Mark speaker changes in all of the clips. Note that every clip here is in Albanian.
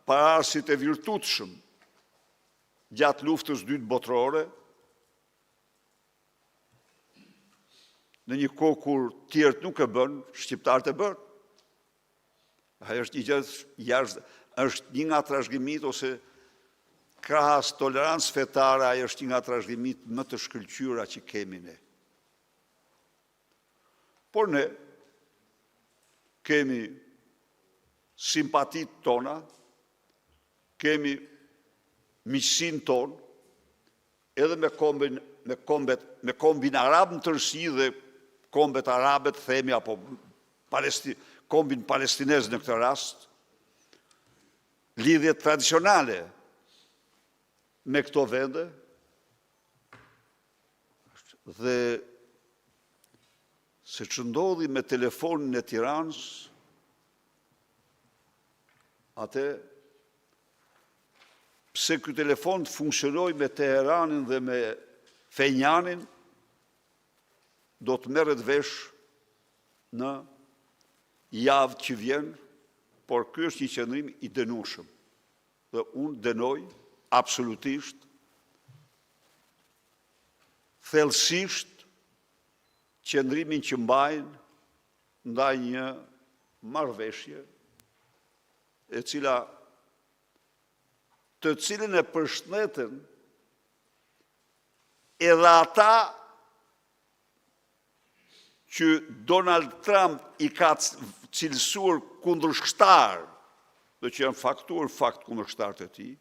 Speaker 1: parasit e virtutshëm gjatë luftës dytë botërore, në një kohë kur tjerët nuk e bën, shqiptarët e bën. Ajo është një gjë është një nga trashëgimit ose krahas tolerancë fetare, ajo është një nga trashëgimit më të shkëlqyera që kemi ne. Por ne kemi simpatit tona, kemi miqësin ton, edhe me kombin arab në tërësi dhe kombet arabet, themi, apo kombin palestinez në këtë rast, lidhjet tradicionale me këto vende, dhe se që ndodhi me telefonin e Tiranës, atë, pse ky telefon të funksionoj me Teheranin dhe me Fenjanin, do të merret vesh në javë që vjen, por ky është një qëndrim i dënueshëm. Dhe unë dënoj absolutisht, thellësisht, qëndrimin që mbajnë ndaj një marrëveshje të cilën e përshëndeten edhe ata që Donald Trump i ka cilësuar kundërshtar, dhe që janë faktuar fakt kundërshtarët e tij,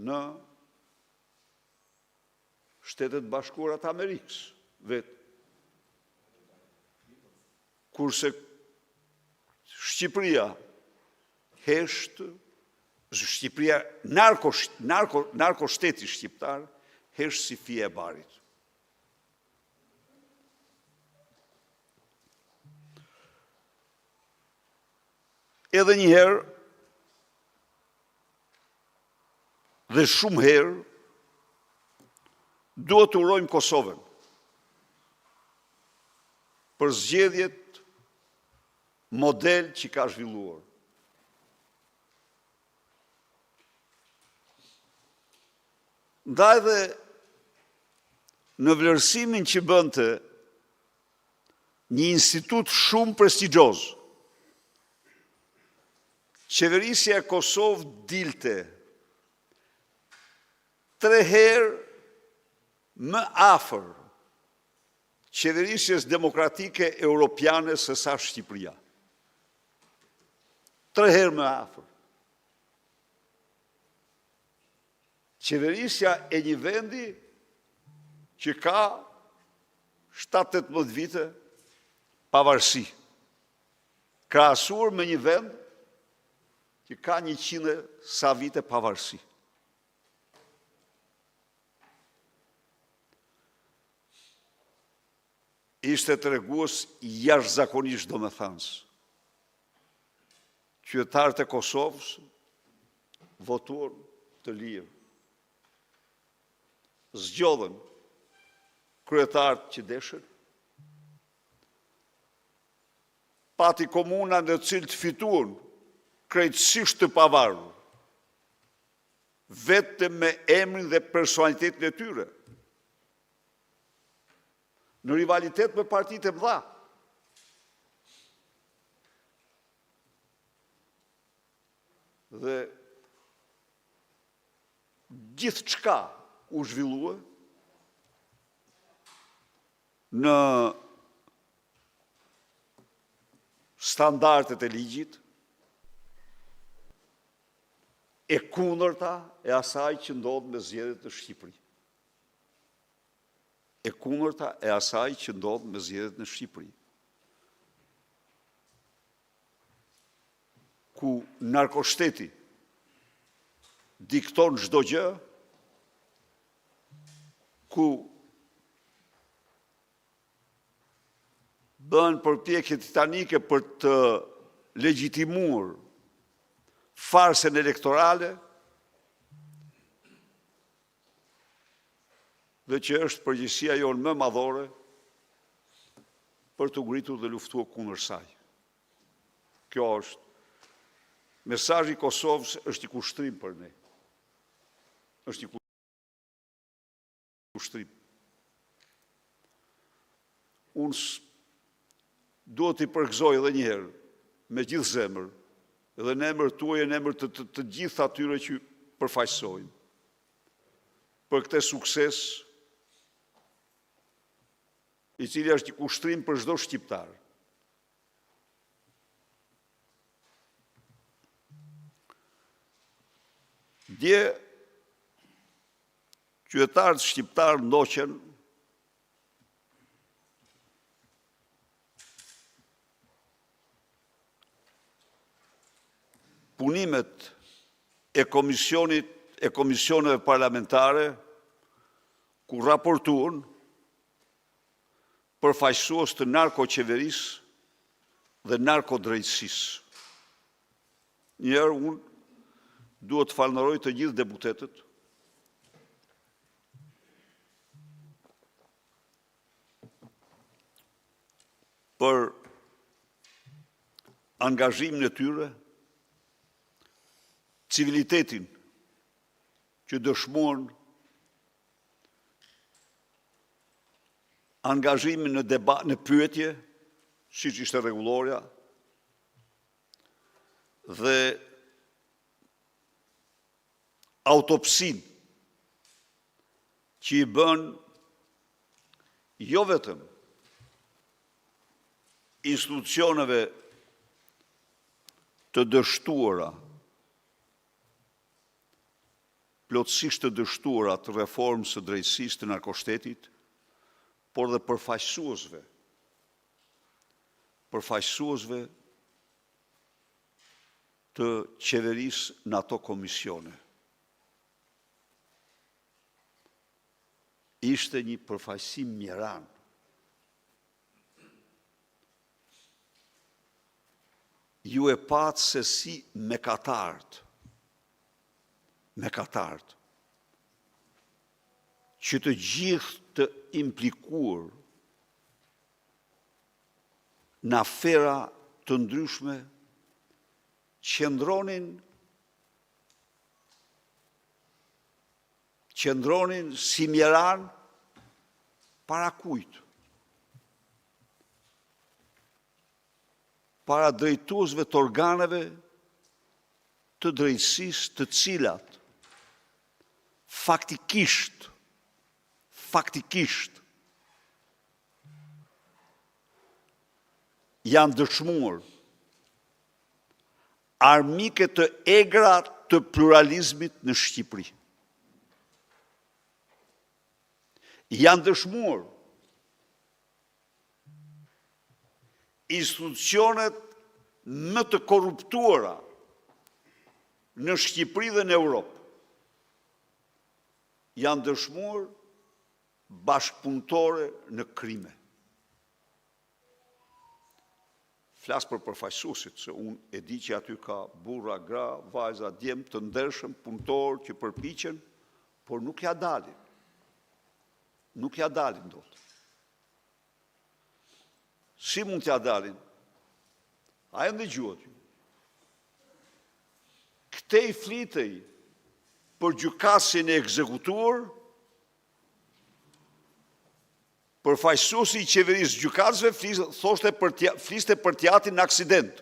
Speaker 1: në Shtetet Bashkuara të Amerikës, vetë. Kurse Shqipëria Shqipëria, narkoshteti shqiptar, hesht si fije e barit. Edhe një herë, dhe shumë herë, duhet të urojmë Kosovën për zgjedhjet model që ka zhvilluar. Ndaj dhe në vlerësimin që bënte një institut shumë prestigjioz, qeverisja e Kosovë dilte 3 herë më afër qeverisjes demokratike europiane se sa Shqipëria. 3 herë më afër. Qeverisja e një vendi që ka 7-18 vite pavarësi, krahasuar me një vend që ka 100 sa vite pavarësi. Ishte tregues jashtëzakonisht domethënës. Qytetarët e Kosovës votuan të lirë. Zgjodhen kryetarët që deshën, pati komuna në cilë të fituan krejtësisht të pavarur, vetëm me emrin dhe personalitetin e tyre, në rivalitet me partitë e mëdha. Dhe gjithë çka u zhvillua në standardet e ligjit, e kundërta e asaj që ndodh me zgjedhjet në Shqipëri. E kundërta e asaj që ndodh me zgjedhjet në Shqipëri. Ku narkoshteti dikton çdo gjë, ku bën përpjekje titanike për të legjitimuar farsën elektorale, dhe që është përgjegjësia jonë më madhore për të ngritur dhe luftuar kundër saj. Kjo është mesazhi i Kosovës është i kushtrim për ne. Është i kushtrim. Unë duhet i përgëzoj edhe njëherë, me gjithë zemër, edhe në emër tuaj e në emër të gjithë atyre që përfaqësojnë, për këtë sukses, i cili është i kushtrim për çdo shqiptar. Dje, qytetarët shqiptarë ndoqen punimet e komisioneve parlamentare ku raportuan përfaqësues të narkoqeverisë dhe narkodrejtësisë. Njëherë unë duhet të falenderoj të gjithë deputetët për angazhimin e tyre, civilitetin që dëshmojnë angazhimin në debat, në pyetje, siç ishte rregulloria, dhe autopsin që i bën jo vetëm institucioneve të dështuara, plotësisht të dështuara të reformës së drejtësisë të narkoshtetit, por dhe përfaqësuesve të qeverisë në ato komisione. Ishte një përfaqësim mjeran. Ju e patë se si me katartë, që të gjithë të implikuar në afera të ndryshme qëndronin si mjeran para kujt? Para drejtuesve të organeve të drejtësisë, të cilat faktikisht janë dëshmuar armike të egra të pluralizmit në Shqipëri. Janë dëshmuar institucionet më të korruptuara në Shqipëri dhe në Europë. Janë dëshmuar bashkëpunëtore në krime. Flas për përfaqësuesit, se unë e di që aty ka burra, gra, vajza, djem të ndershëm, punëtorë që përpiqen, por nuk ja dalin. Nuk ja dalin dot. Si mund t'ja dalin? A e ndëgjuat ju? Këtej flitej për gjykasin e ekzekutuar, përfaqësuesi i qeverisë gjykatësve fliste për t'jatin në aksident.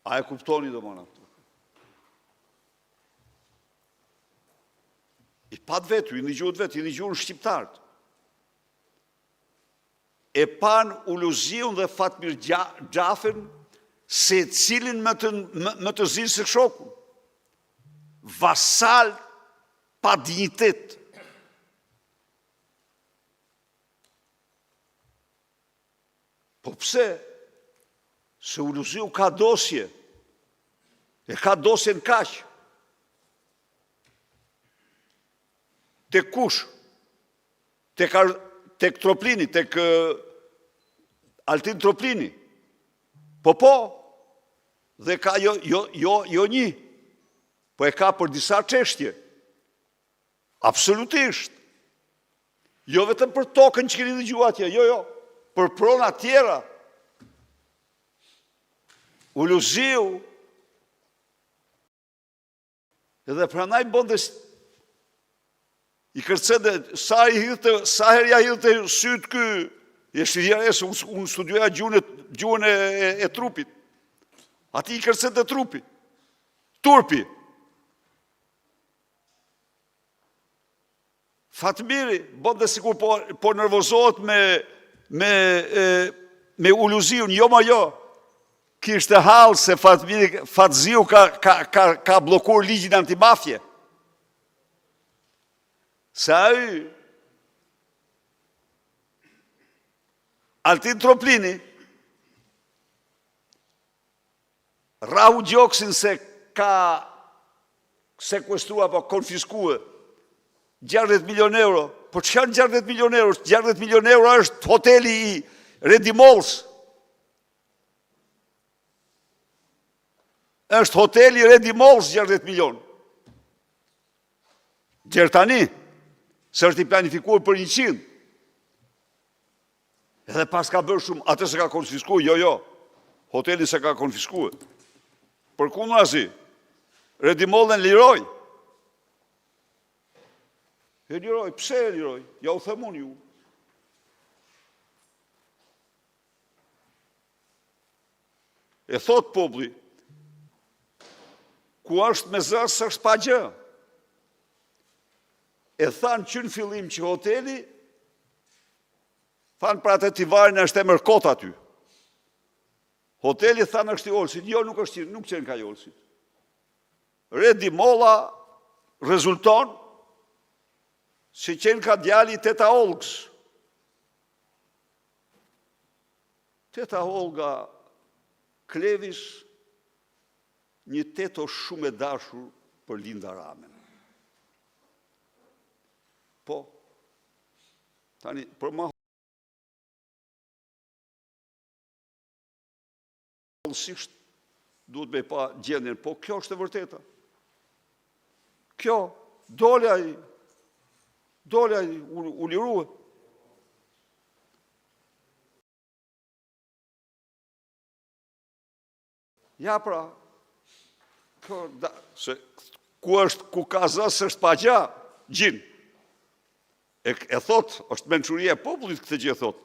Speaker 1: A e kuptoni domosdoshmë atë? I pat vetë, i ndëgjuan shqiptarët. E pan Uluziun dhe Fatmir Xhafën se cilin më të zilë se shoku. Vasal pa dignitet. Po pse? Se Uluziu ka dosje. E ka dosje në kaq. Tek kush? Tek Troplini, tek Altin Troplini. Po, dhe ka jo një, po e ka për disa çështje. Absolutisht. Jo vetëm për tokën që keni dëgjuar atje, jo, për prona tjera Uluziu, edhe pranaj bënde i kërcende, sa herë ja hidhte sytë ky, jeshtë vjeres, unë studioja gjuhën e trupit. Ati i kërcende trupi, turpi. Fatmiri, bënde sikur po nervozohet me uluziun, jo ma jo. Kishte halë se Fatziu ka blokuar ligjin antimafje. Se ai Altin Troplini rahu gjoksin se ka sekuestrua apo konfiskue 60 milion euro. Po që janë 60 milion euro? 60 milion euro është hoteli i Redi Malls. Është hoteli Redi Malls 60 milion. Gjertani, se është i planifikuar për 100. Edhe pas ka bërë shumë, atë se ka konfiskuar, jo. Hoteli se ka konfiskuar. Për kundra si, Redi Mallën liroj. E liroj, pse e liroj? Ja u themun ju. E thot populli, ku është me zërë së është pa gjë. E thanë që në fillim që hoteli, thanë pra të tivarin është e mërkot aty. Hoteli thanë është i Olsit, jo nuk është nuk qenë ka i Olsit. Redi Molla rezulton që qenë ka djali Teta Olgës. Teta Olga Klevis, një teto shumë e dashur për Linda Ramen. Po, tani, për ma hollësisht, duhet me pa gjendjen, po kjo është e vërteta. Kjo, dole ai, u lirue. Ja pra, ku ka zësë është pa gja, gjinë. E thot, është mençuria e popullit këtë gjë thot.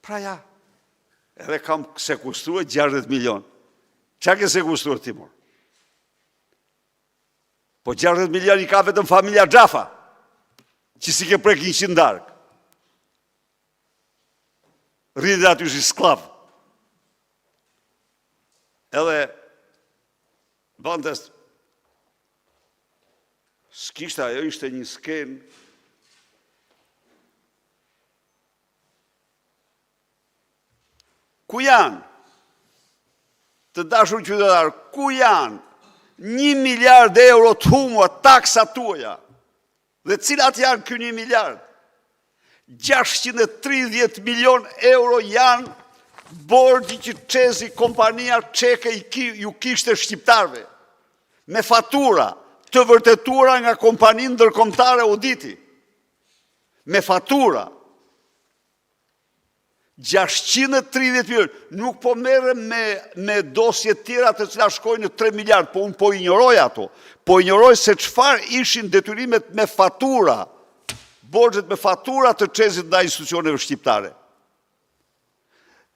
Speaker 1: Pra ja, edhe kam sekustruar 60 milion. Qa ke sekustruar Timur? Po 60 milion i ka vetëm familja Xhafa, që si ke prek 100 dark. Rritë aty si sklav. Edhe, bandes, s'kishtë ajo ishte një skenë ku janë të dashur qytetarë, ku janë 1 miliard euro të humua taksa tuaja, dhe cilat janë ky 1 miliard? 630 milion euro janë bordi që qezi kompania qeke ju kishte shqiptarve, me fatura të vërtetura nga kompanin ndërkombëtare auditi, me fatura. 630 milion, nuk po merrem me dosje tjera të cilat shkojnë në 3 miliard, po unë po injoroj ato, po injoroj se çfarë ishin detyrimet me fatura, borxhet me fatura të qezit nga institucioneve shqiptare.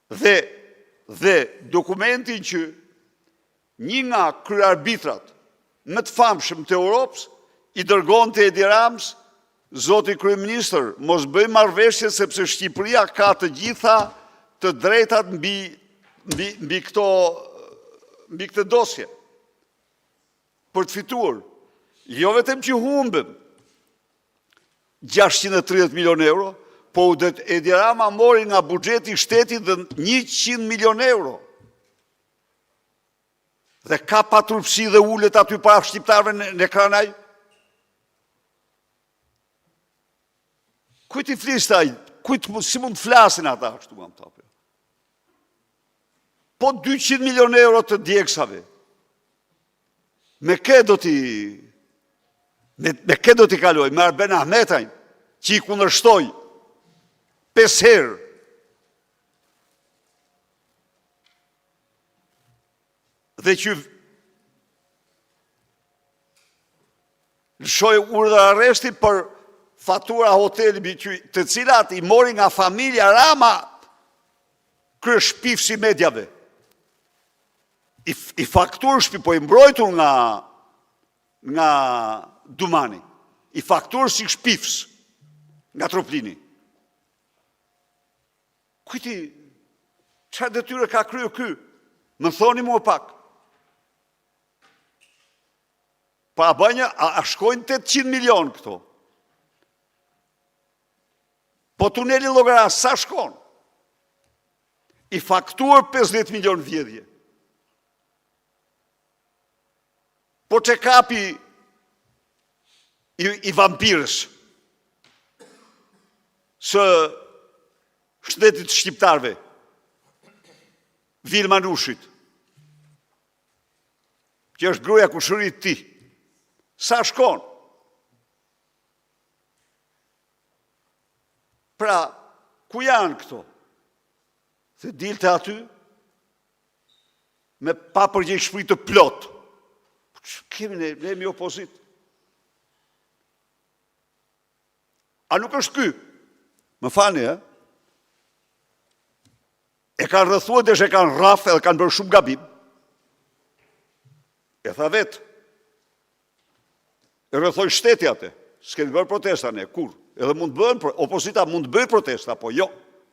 Speaker 1: Dhe dokumentin që një nga kryearbitrat më të famshëm të Europës i dërgon të Edi Rams, zoti kryeministër, mos bëjmë marrëveshje sepse Shqipëria ka të gjitha të drejtat mbi këtë dosje për të fituar. Jo vetëm që humbëm 630 milion euro, po Edi Rama mori nga buxheti i shtetit dhe 100 milion euro. Dhe ka patrupsi dhe ullet aty para shqiptarëve në ekranaj. Kujt i flisë taj? Si mund të flasin ata? Po 200 milion euro të djeksave. Me ke do t'i kaloj? Me Arben Ahmetaj, që i kundërshtoj 5 herë. dhe që lëshoj urdhër arresti për fatura hoteli të cilat i mori nga familja Rama kërë shpifsi medjave. I fakturë shpi, po i mbrojtur nga Dumani. I fakturë si shpifs nga Troplini. Kujti, çfarë detyre ka kryer ky? Më thoni mua pak. Pa bënja, a shkojnë 800 milion këto? Po tuneli Llogara, sa shkon? I faktuar 50 milion vjedhje. Po që kapi i vampirës së shtetit shqiptarve, Vilma Nushit, që është gruaja kushërit ti, sa shkon? Pra, ku janë këto? Se dilte aty me papërgjegjësi të plot. Kemi ne jemi opozit. A nuk është ky? Më fani, e kanë rrëthua dhe e kanë rrafë edhe kanë bërë shumë gabim. E tha vetë. E rrëthoj shteti atë. S'kemi bërë protesta ne, kur? Edhe mund bëhen, opozita mund bëjë protesta, po jo,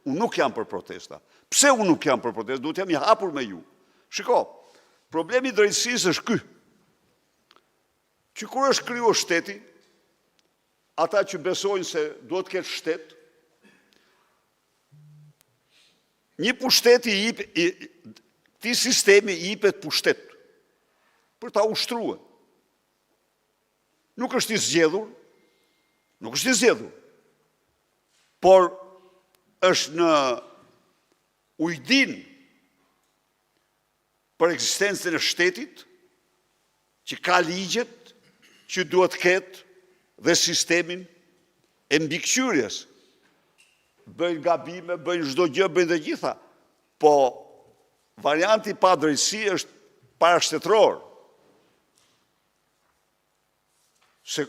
Speaker 1: unë nuk jam për protesta. Pse unë nuk jam për protesta? Duhet jam i hapur me ju. Shiko, problemi i drejtësisë është ky. Që kur është kriju shteti, ata që besojnë se duhet ketë shtet, një pushteti këtij sistemi i jepet pushtet për ta ushtruar. Nuk është i zgjedhur, por është në ujdin për ekzistencën e shtetit, që ka ligjet që duhet ketë dhe sistemin e mbikëqyrjes. Bëjnë gabime, bëjnë çdo gjë, bëjnë dhe gjitha. Po varianti pa drejtësi është parashtetror. Se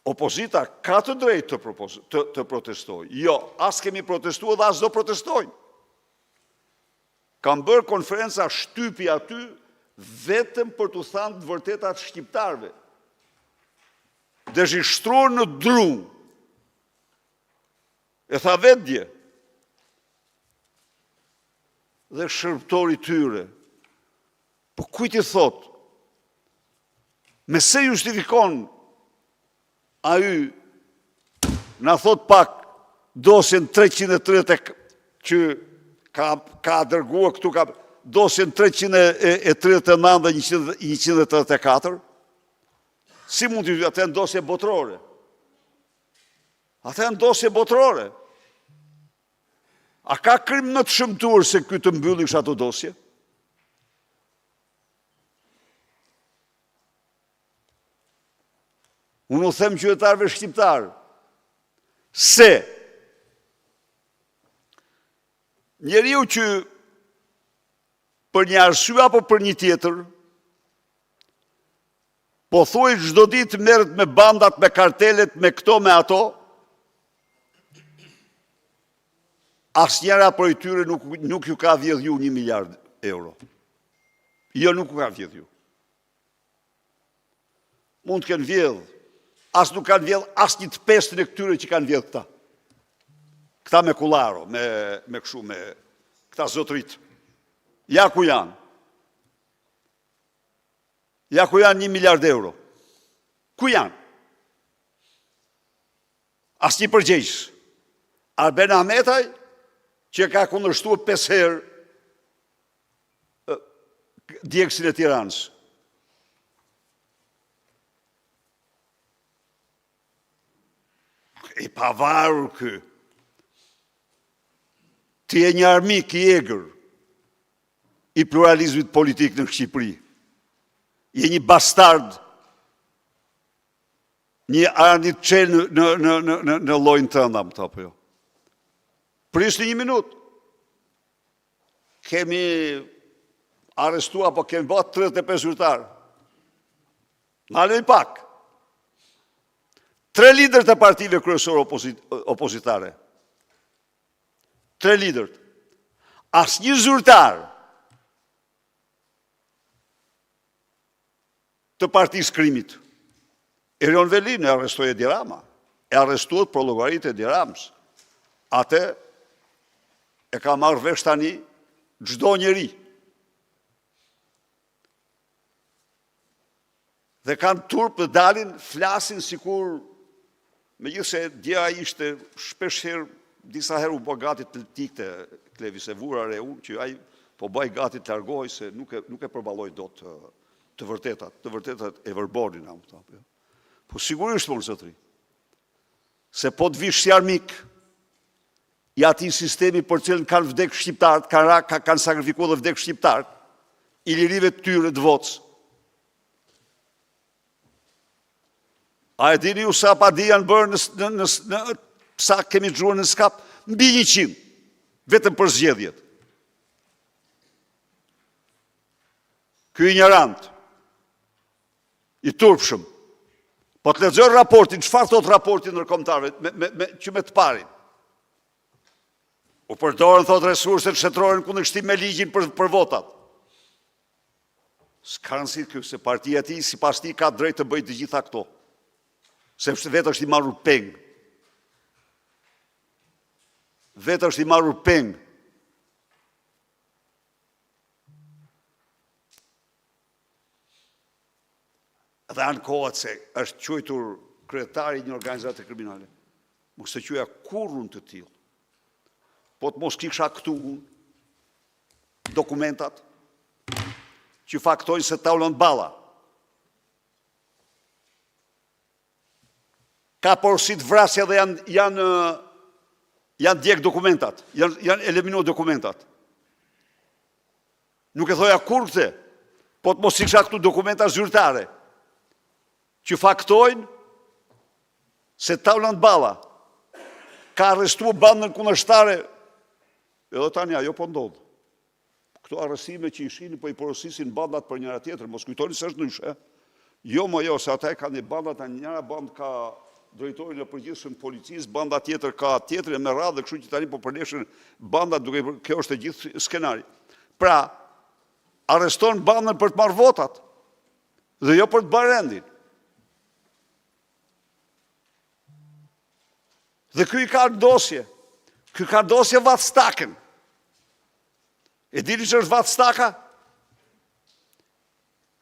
Speaker 1: opozita ka të drejtë të protestojë. Jo, as kemi protestuar dhe as do protestojnë. Kam bërë konferenca shtypi aty vetëm për të thënë të vërtetat shqiptarve. Dëshishtruar në dru. E tha vetë dje. Dhe shërbëtori tyre. Po kujt i thot? Me se justifikon ai na thot pak dosjen 330 që ka dërguar këtu, ka dosjen 339 dhe 134, si mund të atë në dosje botërore? Atë në dosje botërore. A ka krim më të shëmtuar se ky të mbyllish ato dosje? Unë u them qytetarëve shqiptarë, se njeriu që për një arsye apo për një tjetër, po thuaj çdo ditë merret me bandat, me kartelet, me këto, me ato, asnjëra prej tyre nuk ju ka vjedh ju 1 miliard euro. Jo, nuk ju ka vjedh ju. Mund të kenë vjedh, as nuk kanë vjedh as një të pestën e këtyre që kanë vjedh këta. Këta me kullaro, me këshu, me këta zotrit. Ja ku janë. Ja ku janë 1 miliard euro. Ku janë? As një përgjegjës. Arben Ahmetaj, që ka kundërshtuar 5 herë djegësin e Tiranës. I pavarur kë. Ti e një armik i egër i pluralizmit politik në Shqipëri. Je një bastard, një arnit qelë në lojnë të ndam të apo jo. Prisni 1 minutë. Kemi arrestua, po kemi bërë 35 zyrtarë. Nalej pak. 3 liderët e partive kryesore opozitare. 3 liderët. Asnjë zyrtar të partisë krimit. Erion Velin e arrestoi Edi Rama. E arrestuat për llogaritë e Edi Ramës. Atë e ka marrë vesh tani çdo njeri. Dhe kanë turp të dalin, flasin sikur, megjithëse djera ishte shpesh herë, disa herë u bë gati të tikte Klevi se vura re unë, që ai po bëj gati të largohej se nuk e përballoj dot të vërtetat e Verbonin, po sigurisht por zotri. Se po të vish si armik i atij sistemi për cilën kanë vdek shqiptarët, kanë sakrifikuar dhe vdek shqiptarët, i lirive të tyre të vocës. A e dini ju sa padi janë bërë sa kemi xhuar në skap? Mbi 100, vetëm për zgjedhjet. Ky ignorant, i turpshëm, po të lexoj raportin, çfarë thot raporti ndërkombëtar që me të parin? U përdorën, thot, resurset shtetërore në kundërshtim me ligjin për votat. S'ka rëndësi kjo, se partia e tij sipas tij ka drejt të bëjë të gjitha këto. Sepse vetë është i marrur peng. Vetë është i marrur peng. Dhe anë kohët se është quajtur kryetari i një organizate kriminale. Mos të quaja kurrun të tillë. Po të mos kisha këtu unë dokumentat që faktojnë se Taulon Balla ka porosit vrasja dhe janë djeg dokumentat, janë eliminuar dokumentat. Nuk e thoja kur këte, po të mos isha këtu dokumenta zyrtare, që faktojnë se Taulon Balla ka arrestuar bandën kundërshtare, edhe tani ajo po ndodh. Këto arrestime që ishin, po i porosisin bandat për njëra tjetër, mos kujtoni se është ndryshe. Jo, se ata e kanë një bandat, njëra band ka drejtorin e përgjithshëm policisë, banda tjetër ka tjetër e me radhë, dhe kështu që tani po përleshën bandat, duke kjo është e gjithë skenari. Pra, arreston bandën për të marrë votat, dhe jo për të bërë rendin. Dhe ky ka dosje. Ky ka dosje Vatstakën. E dini që është Vatstaka?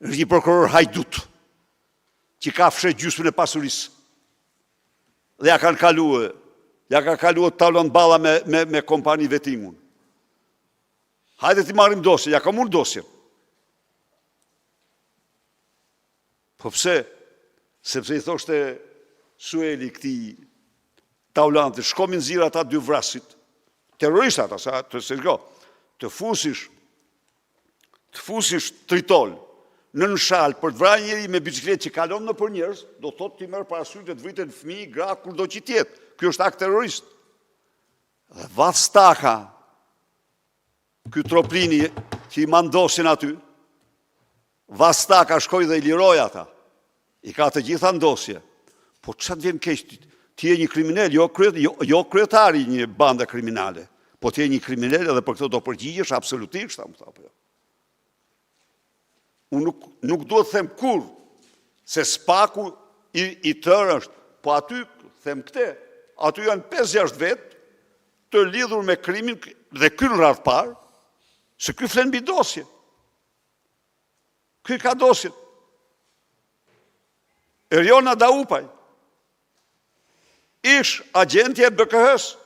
Speaker 1: Është një prokuror hajdut, që ka fshet gjysmën e pasurisë. Dhe ja ka kaluar Taulon Balla me kompani vetimun. Hajde ti marrim dosje, ja kam unë dosje. Po pse? Sepse i thoshte Sueli këtij Taulantit, shko mi nxirr ata 2 vrasit, terroristat ata, të fusish tritol në nshal për të vrarë njëri me bicikletë që kalon në për njerëz, do thotë ti merr parasysh të vriten fëmijë, gra, kurdo që tjetë. Ky është akt terrorist. Dhe Vatstaka, ky troplini që i mandosin aty, Vatstaka shkoi dhe i liroi ata. I ka të gjitha ndosje. Po çfarë vjen keq? Ti je një kriminal, jo kryetari i një bande kriminale, po ti je një kriminal edhe për këtë do përgjigjesh absolutisht, apo jo. Unë nuk duhet të them kur se spaku i tërë është, po aty them këte, aty janë 5-6 vetë të lidhur me krimin dhe ky në radhë parë, se ky flen mbi dosje. Ky ka dosjet. Eriona Daupaj, ish agentje e BKH-s,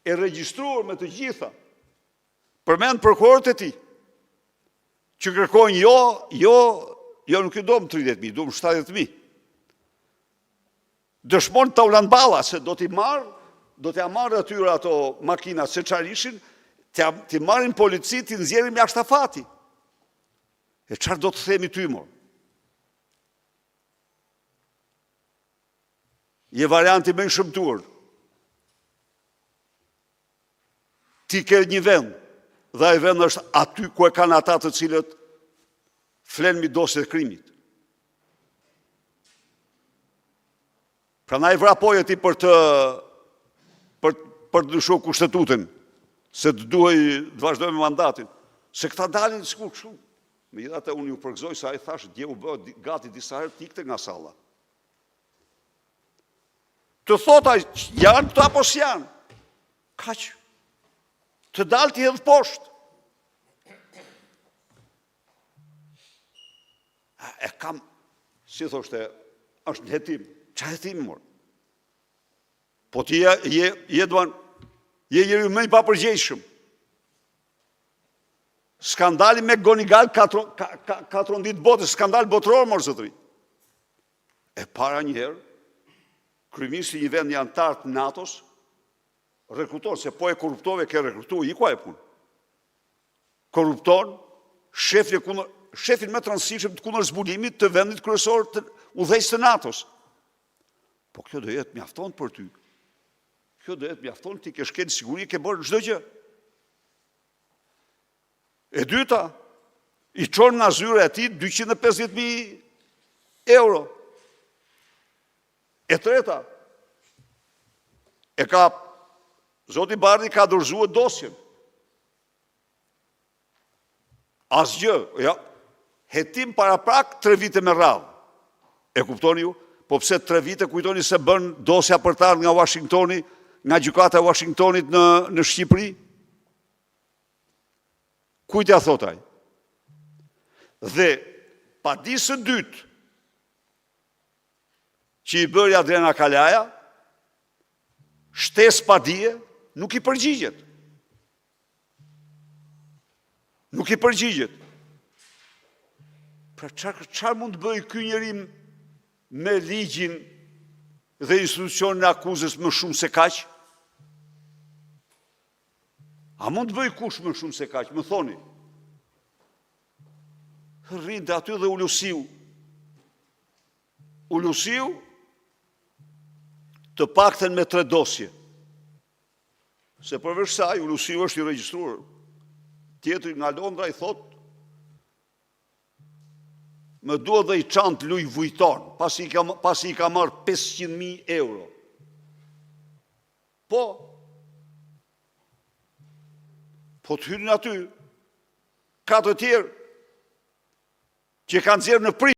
Speaker 1: e regjistruar me të gjitha, përmend prokurorët e tij, që kërkojnë jo nuk i dom 30.000, dom 70.000. Dëshmon Taulon Balla se do t'i marrë atyre ato makinat se çfarë ishin, t'i marrin polici, t'i nxjerrin jashtë afati. E çfarë do të themi ty mor? Je varianti më i shëmtuar. Ti ke një vend, dhe ai vend është aty ku e kanë ata të cilët flenë mbi dosjet e krimit. Prandaj vrapoje ti për të ndryshuar kushtetutën, se të vazhdojmë me mandatin, se këta dalin sikur kështu. Megjithatë unë ju përgëzoj se ai thash dje u bë gati disa herë të ikte nga salla. Të thot ai janë këta apo s'janë. Kaq. Të dalë ti edhe poshtë. E kam, si thoshte, është në hetim. Qa hetim, mor? Po ti je njeri më i papërgjegjshëm. Skandali me Gonigal 4 ditë botës, skandal botëror, mor zotëri. E para njëherë, kryeministri i një vendi antar të NATO-s, rekruton, se po e korruptove, ke rekrutu, i kua e punë. Korrupton shefin me të rëndësishëm të kundër zbulimit të vendit kryesor të udhëheqës të NATO-s. Po kjo do jetë mjafton për ty. Kjo do jetë mjafton, ti ke shkel siguri, ke bërë çdo gjë. E dyta, i çon nga zyra e tij 250.000 euro. E treta, Zoti Bardhi ka dorëzuar dosjen. Asgjë, ja, hetim para prak 3 vite me radhë. E kuptoni ju? Po pse 3 vite kujtoni se bën dosja për të ardhur nga Washingtoni, nga gjykata e Washingtonit në Shqipëri? Kujt ja thot ai? Dhe padisë së dytë që i bëri Adriana Kalaja, shtesë pa dije, nuk i përgjigjet. Nuk i përgjigjet. Pra çfarë mund të bëjë ky njeri me ligjin dhe institucionin e akuzës më shumë se kaq? A mund të bëjë kush më shumë se kaq? Më thoni. Rrinte aty dhe Ulusiu. Ulusiu të paktën me 3 dosje. Se përveç saj, Ulusiu është i regjistruar. Tjetri nga Londra i thot, më duhet dhe i çantë Louis Vuitton, pasi i ka marrë 500.000 euro. Po të hyrin aty, 4 tjerë, që kanë nxjerrë në prit.